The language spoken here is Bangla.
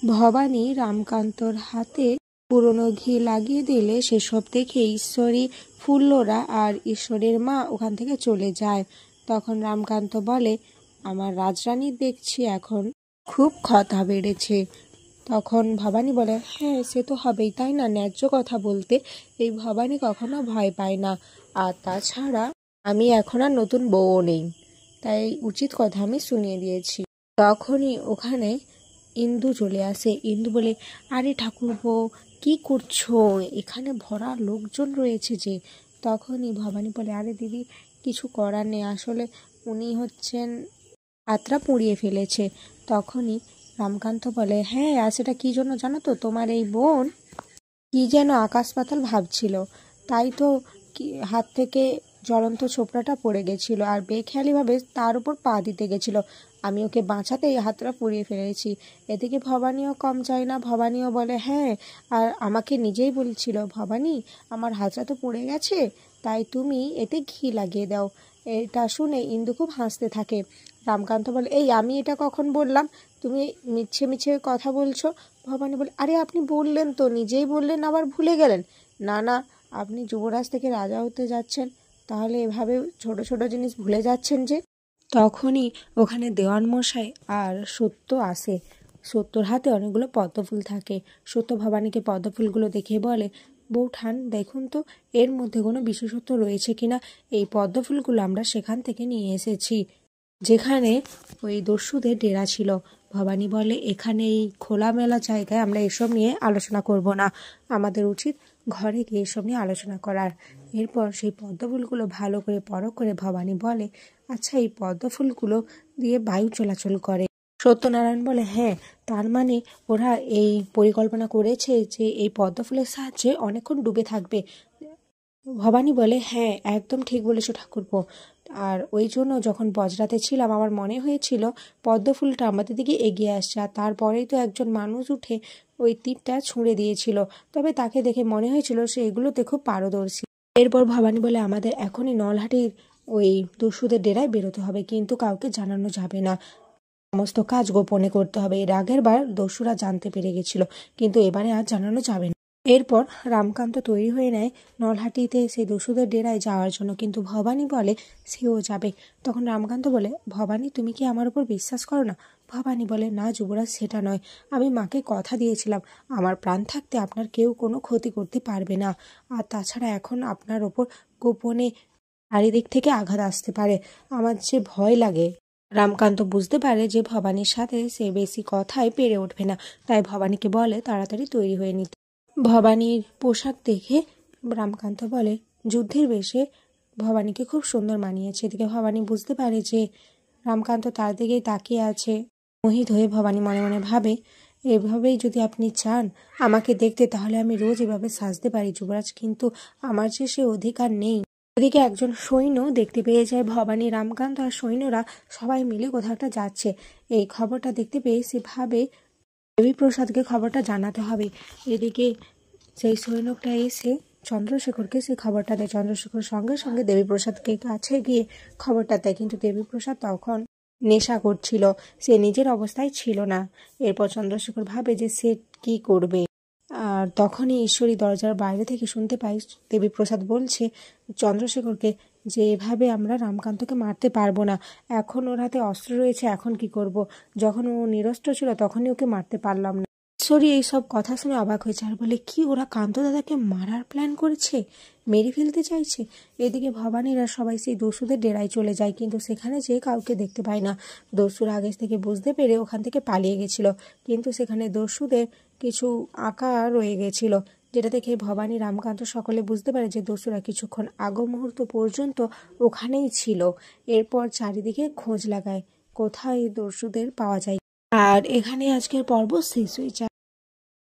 ভবানী রামকান্তর হাতে পুরনো ঘি লাগিয়ে দিলে সেসব দেখে ঈশ্বরী ফুল্লরা আর ঈশ্বরের মা ওখান থেকে চলে যায়। তখন রামকান্ত বলে, আমার রাজরানীর দেখছি এখন খুব ক্ষতা বেড়েছে। তখন ভবানী বলে, হ্যাঁ সে তো হবেই, তাই না? ন্যায্য কথা বলতে এই ভবানী কখনো ভয় পায় না, আর তাছাড়া আমি এখন আর নতুন বউও নেই, তাই উচিত কথা আমি শুনিয়ে দিয়েছি। তখনই ওখানে ইন্দু চলে আসে। ইন্দু বলে, আরে ঠাকুরপো কি করছো, এখানে ভরা লোকজন রয়েছে যে। তখনই ভবানী বলে, আরে দিদি কিছু করার নেই, আসলে উনি হচ্ছেন হাতটা পুড়িয়ে ফেলেছে। তখনই রামকান্ত বলে, হ্যাঁ আর সেটা কী জন্য জানো তো? তোমার এই বোন কি যেন আকাশ পাতাল ভাবছিল, তাই তো হাত থেকে জ্বলন্ত ছোপড়াটা পড়ে গেছিল আর বেখেয়ালিভাবে তার উপর পা দিতে গেছিল। আমি ওকে বাঁচাতে এই হাতটা পুড়িয়ে ফেলেছি। এদিকে ভবানীও কম চায় না। ভবানীও বলে, হ্যাঁ আর আমাকে নিজেই বলছিল, ভবানী আমার হাতটা তো পুড়ে গেছে, তাই তুমি এতে ঘি লাগিয়ে দাও। এটা শুনে ইন্দু খুব হাসতে থাকে। রামকান্ত বলে, এই আমি এটা কখন বললাম? তুমি মিছে মিছে কথা বলছো। ভবানী বলে, আরে আপনি বললেন তো, নিজেই বললেন আবার ভুলে গেলেন। না না, আপনি যুবরাজ থেকে রাজা হতে যাচ্ছেন, তাহলে এভাবে ছোট ছোট জিনিস ভুলে যাচ্ছেন যে। তখনই ওখানে দেওয়ান মশাই আর সত্য আসে। সত্যর হাতে অনেকগুলো পদ্মফুল থাকে। সত্য ভবানীকে পদ্মফুলগুলো দেখে বলে, বৌঠান দেখুন তো এর মধ্যে কোনো বিশেষত্ব রয়েছে কিনা। এই পদ্মফুলগুলো আমরা সেখান থেকে নিয়ে এসেছি যেখানে ওই দস্যুদের ডেরা ছিল। ভবানী বলে, এখানে এই খোলামেলা জায়গায় আমরা এসব নিয়ে আলোচনা করব না, আমাদের উচিত ঘরে গিয়ে এসব নিয়ে আলোচনা করার। এরপর সেই পদ্মফুলগুলো ভালো করে পরখ করে ভবানী বলে, আচ্ছা এই পদ্মফুলগুলো দিয়ে বায়ু চলাচল করে? সত্যনারায়ণ বলে, হ্যাঁ, তার মানে ওরা এই পরিকল্পনা করেছে যে এই পদ্মফুলের সাহায্যে অনেকক্ষণ ডুবে থাকবে। ভবানী বলে, হ্যাঁ একদম ঠিক বলেছো ঠাকুরপো, আর ওই জন্য যখন বজরাতে ছিলাম আমার মনে হয়েছিল পদ্মফুলটা আমাদের দিকে এগিয়ে আসছে, আর তারপরেই তো একজন মানুষ উঠে ওই তীরটা ছুঁড়ে দিয়েছিল, তবে তাকে দেখে মনে হয়েছিল সে এগুলোতে খুব পারদর্শী। এরপর ভবানী বলে, আমাদের এখনই নলহাটির ওই দস্যুদের ডেরায় বেরোতে হবে, কিন্তু কাউকে জানানো যাবে না, সমস্ত কাজ গোপনে করতে হবে। এর আগের বার দস্যুরা জানতে পেরে গেছিল, কিন্তু এবারে আর জানানো যাবে না। এরপর রামকান্ত তৈরি হয়ে নেয় নলহাটিতে সেই দস্যুদের ডেরায় যাওয়ার জন্য, কিন্তু ভবানী বলে সেও যাবে। তখন রামকান্ত বলে, ভবানী তুমি কি আমার উপর বিশ্বাস করো না? ভবানী বলে, না যুবরাজ সেটা নয়, আমি মাকে কথা দিয়েছিলাম আমার প্রাণ থাকতে আপনার কেউ কোনো ক্ষতি করতে পারবে না, আর তাছাড়া এখন আপনার ওপর গোপনে চারিদিক থেকে আঘাত আসতে পারে, আমার যে ভয় লাগে। রামকান্ত বুঝতে পারে যে ভবানীর সাথে সে বেশি কথায় পেরে উঠবে না, তাই ভবানীকে বলে তাড়াতাড়ি তৈরি হয়ে নিতে। ভবানীর পোশাক দেখে রামকান্ত বলে, যুদ্ধের বেশে ভবানীকে খুব সুন্দর মানিয়েছে। এদিকে ভবানী বুঝতে পারে যে রামকান্ত তার দিকেই তাকিয়ে আছে। মোহিত হয়ে ভবানী মনে মনে ভাবে, এভাবেই যদি আপনি চান আমাকে দেখতে, তাহলে আমি রোজ এভাবে সাজতে পারি যুবরাজ, কিন্তু আমার যে সে অধিকার নেই। এদিকে একজন সৈন্য দেখতে পেয়ে যায় ভবানী, রামকান্ত আর সৈন্যরা সবাই মিলে কোথাও একটা যাচ্ছে। এই খবরটা দেখতে পেয়ে সে ভাবে দেবীপ্রসাদকে খবরটা জানাতে হবে। এদিকে সেই সৈন্যটা এসে চন্দ্রশেখরকে সেই খবরটা দেয়। চন্দ্রশেখর সঙ্গে সঙ্গে দেবীপ্রসাদকে কাছে গিয়ে খবরটা দেয়, কিন্তু দেবীপ্রসাদ তখন নেশা করছিল, সে নিজের অবস্থায় ছিল না। এরপর চন্দ্রশেখর ভাবে যে সে কি করবে, আর তখনই ঈশ্বরী দরজার বাইরে থেকে শুনতে পাই দেবীপ্রসাদ বলছে চন্দ্রশেখরকে যে এভাবে আমরা রামকান্তকে মারতে পারবো না, এখন ওর হাতে অস্ত্র রয়েছে, এখন কি করব? যখন ও নিরস্ত্র ছিল তখনই ওকে মারতে পারলাম না। ঈশ্বরী এইসব কথা শুনে অবাক হয়েছে আর বলে, কি ওরা কান্ত দাদাকে মারার প্ল্যান করেছে, মেরে ফেলতে চাইছে? এদিকে ভবানীরা সবাই সেই দস্যুদের ডেরায় চলে যায়, কিন্তু সেখানে যে কাউকে দেখতে পায় না। দস্যুরা আগে থেকে বুঝতে পেরে ওখান থেকে পালিয়ে গেছিল, কিন্তু সেখানে দস্যুদের কিছু আঁকা রয়ে গেছিল, যেটা দেখে ভবানী রামকান্ত সকলে বুঝতে পারে যে দস্যুরা কিছুক্ষণ আগ মুহূর্ত পর্যন্ত ওখানেই ছিল। এরপর চারিদিকে খোঁজ লাগায় কোথায় দস্যুদের পাওয়া যায়। আর এখানে আজকের পর্ব শেষ হয়ে যায়।